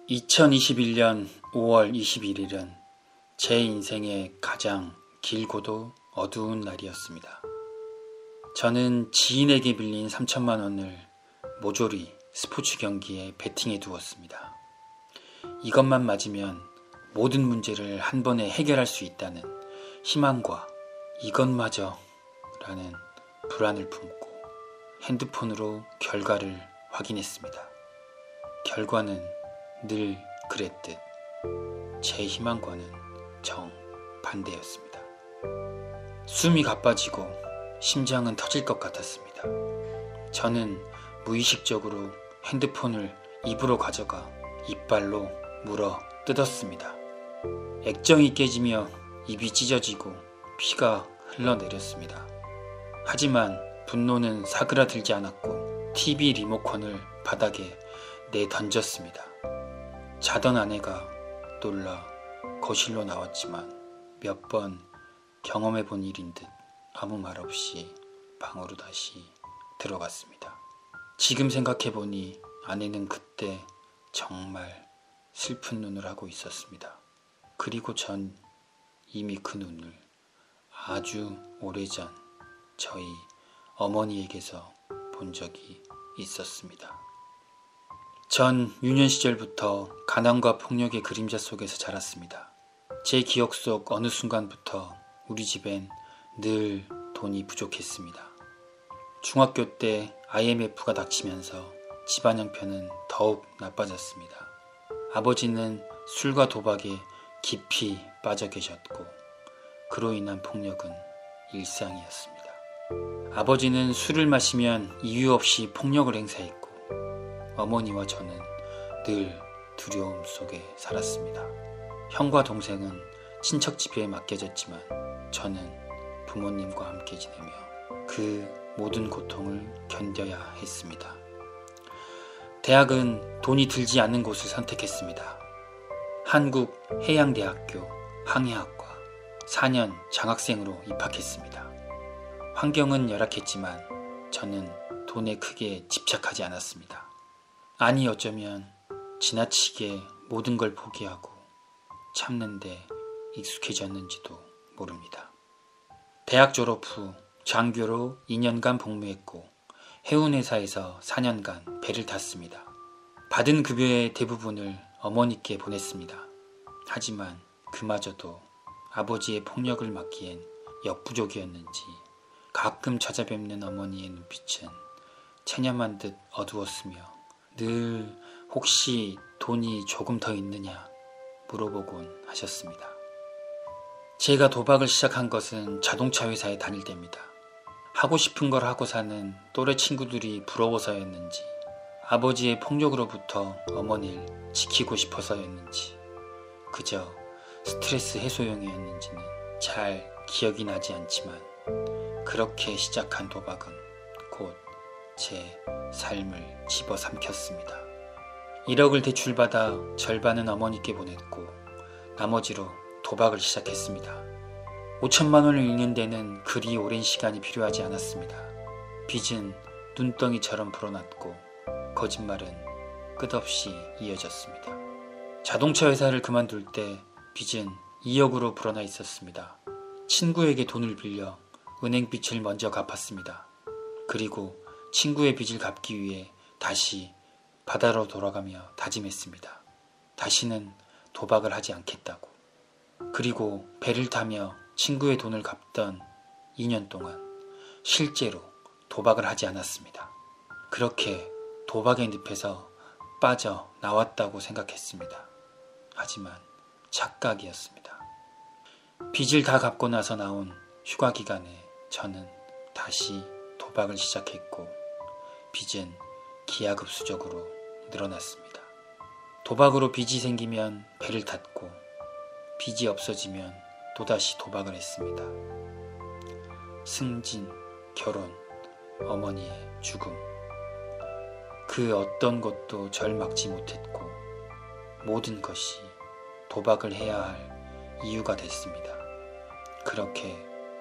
2021년 5월 21일은 제 인생의 가장 길고도 어두운 날이었습니다. 저는 지인에게 빌린 3천만 원을 모조리 스포츠 경기에 베팅해 두었습니다. 이것만 맞으면 모든 문제를 한 번에 해결할 수 있다는 희망과 이것마저 라는 불안을 품고 핸드폰으로 결과를 확인했습니다. 결과는 늘 그랬듯 제 희망과는 정반대였습니다. 숨이 가빠지고 심장은 터질 것 같았습니다. 저는 무의식적으로 핸드폰을 입으로 가져가 이빨로 물어 뜯었습니다. 액정이 깨지며 입이 찢어지고 피가 흘러내렸습니다. 하지만 분노는 사그라들지 않았고 TV 리모컨을 바닥에 내던졌습니다. 자던 아내가 놀라 거실로 나왔지만 몇 번 경험해본 일인 듯 아무 말 없이 방으로 다시 들어갔습니다. 지금 생각해보니 아내는 그때 정말 슬픈 눈을 하고 있었습니다. 그리고 전 이미 그 눈을 아주 오래전 저희 어머니에게서 본 적이 있었습니다. 전 유년 시절부터 가난과 폭력의 그림자 속에서 자랐습니다. 제 기억 속 어느 순간부터 우리 집엔 늘 돈이 부족했습니다. 중학교 때 IMF가 닥치면서 집안 형편은 더욱 나빠졌습니다. 아버지는 술과 도박에 깊이 빠져 계셨고 그로 인한 폭력은 일상이었습니다. 아버지는 술을 마시면 이유 없이 폭력을 행사했고 어머니와 저는 늘 두려움 속에 살았습니다. 형과 동생은 친척 집에 맡겨졌지만 저는 부모님과 함께 지내며 그 모든 고통을 견뎌야 했습니다. 대학은 돈이 들지 않는 곳을 선택했습니다. 한국해양대학교 항해학과 4년 장학생으로 입학했습니다. 환경은 열악했지만 저는 돈에 크게 집착하지 않았습니다. 아니 어쩌면 지나치게 모든 걸 포기하고 참는데 익숙해졌는지도 모릅니다. 대학 졸업 후 장교로 2년간 복무했고 해운회사에서 4년간 배를 탔습니다. 받은 급여의 대부분을 어머니께 보냈습니다. 하지만 그마저도 아버지의 폭력을 막기엔 역부족이었는지 가끔 찾아뵙는 어머니의 눈빛은 체념한 듯 어두웠으며 늘 혹시 돈이 조금 더 있느냐 물어보곤 하셨습니다. 제가 도박을 시작한 것은 자동차 회사에 다닐 때입니다. 하고 싶은 걸 하고 사는 또래 친구들이 부러워서였는지 아버지의 폭력으로부터 어머니를 지키고 싶어서였는지 그저 스트레스 해소용이었는지는 잘 기억이 나지 않지만 그렇게 시작한 도박은 곧 제 삶을 집어삼켰습니다. 1억을 대출받아 절반은 어머니께 보냈고 나머지로 도박을 시작했습니다. 5천만 원을 잃는 데는 그리 오랜 시간이 필요하지 않았습니다. 빚은 눈덩이처럼 불어났고 거짓말은 끝없이 이어졌습니다. 자동차 회사를 그만둘 때 빚은 2억으로 불어나 있었습니다. 친구에게 돈을 빌려 은행 빚을 먼저 갚았습니다. 그리고 친구의 빚을 갚기 위해 다시 바다로 돌아가며 다짐했습니다. 다시는 도박을 하지 않겠다고. 그리고 배를 타며 친구의 돈을 갚던 2년 동안 실제로 도박을 하지 않았습니다. 그렇게 도박의 늪에서 빠져나왔다고 생각했습니다. 하지만 착각이었습니다. 빚을 다 갚고 나서 나온 휴가 기간에 저는 다시 도박을 시작했고 빚은 기하급수적으로 늘어났습니다. 도박으로 빚이 생기면 배를 탔고 빚이 없어지면 또다시 도박을 했습니다. 승진, 결혼, 어머니의 죽음 그 어떤 것도 절 막지 못했고 모든 것이 도박을 해야 할 이유가 됐습니다. 그렇게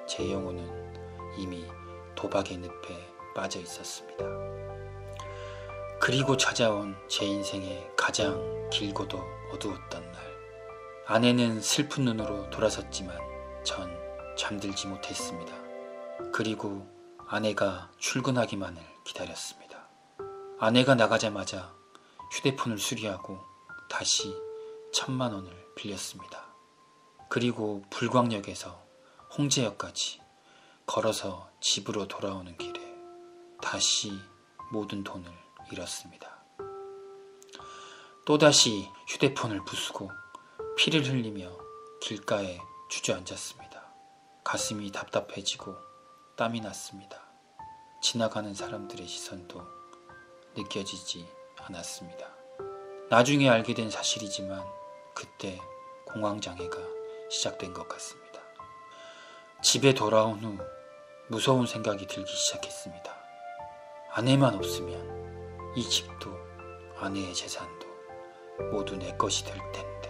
제 영혼은 이미 도박의 늪에 빠져 있었습니다. 그리고 찾아온 제 인생의 가장 길고도 어두웠던 날, 아내는 슬픈 눈으로 돌아섰지만 전 잠들지 못했습니다. 그리고 아내가 출근하기만을 기다렸습니다. 아내가 나가자마자 휴대폰을 수리하고 다시 1,000만 원을 빌렸습니다. 그리고 불광역에서 홍제역까지 걸어서 집으로 돌아오는 길에 다시 모든 돈을 잃었습니다. 또다시 휴대폰을 부수고 피를 흘리며 길가에 주저앉았습니다. 가슴이 답답해지고 땀이 났습니다. 지나가는 사람들의 시선도 느껴지지 않았습니다. 나중에 알게 된 사실이지만 그때 공황장애가 시작된 것 같습니다. 집에 돌아온 후 무서운 생각이 들기 시작했습니다. 아내만 없으면 이 집도 아내의 재산도 모두 내 것이 될 텐데.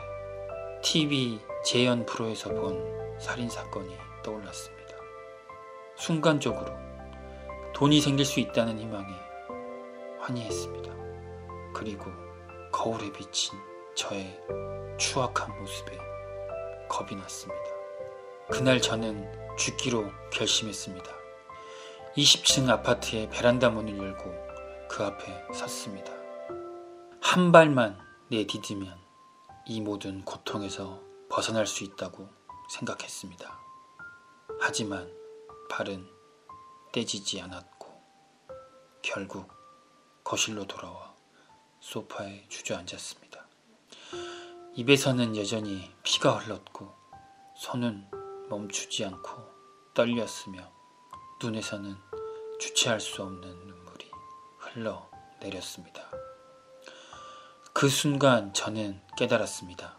TV 재연 프로에서 본 살인사건이 떠올랐습니다. 순간적으로 돈이 생길 수 있다는 희망에 환희했습니다. 그리고 거울에 비친 저의 추악한 모습에 겁이 났습니다. 그날 저는 죽기로 결심했습니다. 20층 아파트의 베란다 문을 열고 그 앞에 섰습니다. 한 발만 내디디면 이 모든 고통에서 벗어날 수 있다고 생각했습니다. 하지만 발은 떼지지 않았고 결국 거실로 돌아와 소파에 주저앉았습니다. 입에서는 여전히 피가 흘렀고 손은 멈추지 않고 떨렸으며 눈에서는 주체할 수 없는 눈물이 흘러내렸습니다. 그 순간 저는 깨달았습니다.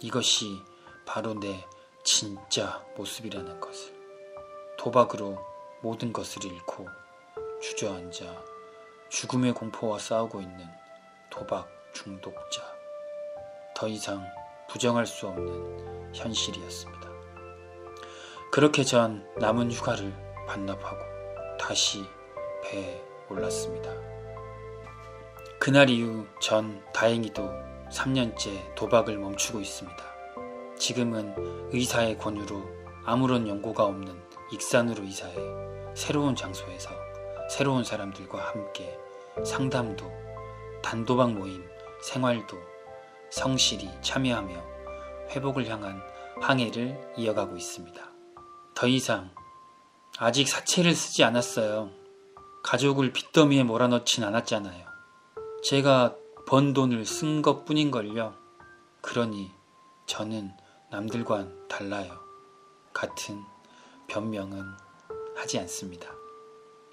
이것이 바로 내 진짜 모습이라는 것을. 도박으로 모든 것을 잃고 주저앉아 죽음의 공포와 싸우고 있는 도박 중독자. 더 이상 부정할 수 없는 현실이었습니다. 그렇게 전 남은 휴가를 반납하고 다시 배에 올랐습니다. 그날 이후 전 다행히도 3년째 도박을 멈추고 있습니다. 지금은 의사의 권유로 아무런 연고가 없는 익산으로 이사해 새로운 장소에서 새로운 사람들과 함께 상담도, 단도박 모임, 생활도 성실히 참여하며 회복을 향한 항해를 이어가고 있습니다. 더 이상 아직 사채를 쓰지 않았어요. 가족을 빚더미에 몰아넣진 않았잖아요. 제가 번 돈을 쓴 것뿐인걸요. 그러니 저는 남들과는 달라요. 같은 변명은 하지 않습니다.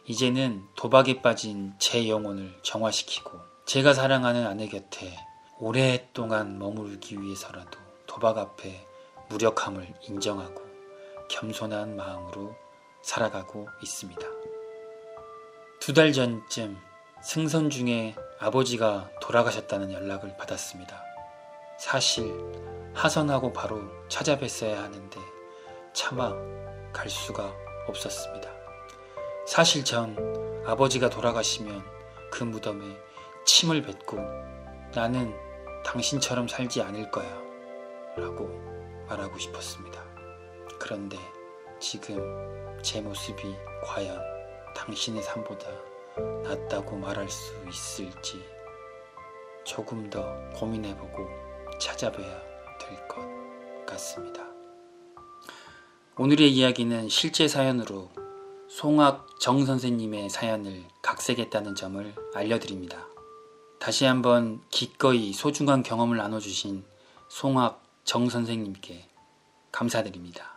이제는 도박에 빠진 제 영혼을 정화시키고 제가 사랑하는 아내 곁에 오랫동안 머물기 위해서라도 도박 앞에 무력함을 인정하고 겸손한 마음으로 살아가고 있습니다. 2달 전쯤 승선 중에 아버지가 돌아가셨다는 연락을 받았습니다. 사실 하선하고 바로 찾아뵀어야 하는데 차마 갈 수가 없었습니다. 사실 전 아버지가 돌아가시면 그 무덤에 침을 뱉고 나는 당신처럼 살지 않을 거야 라고 말하고 싶었습니다. 그런데 지금 제 모습이 과연 당신의 삶보다 낫다고 말할 수 있을지 조금 더 고민해보고 찾아봐야 될 것 같습니다. 오늘의 이야기는 실제 사연으로 송악정 선생님의 사연을 각색했다는 점을 알려드립니다. 다시 한번 기꺼이 소중한 경험을 나눠주신 송악정 선생님께 감사드립니다.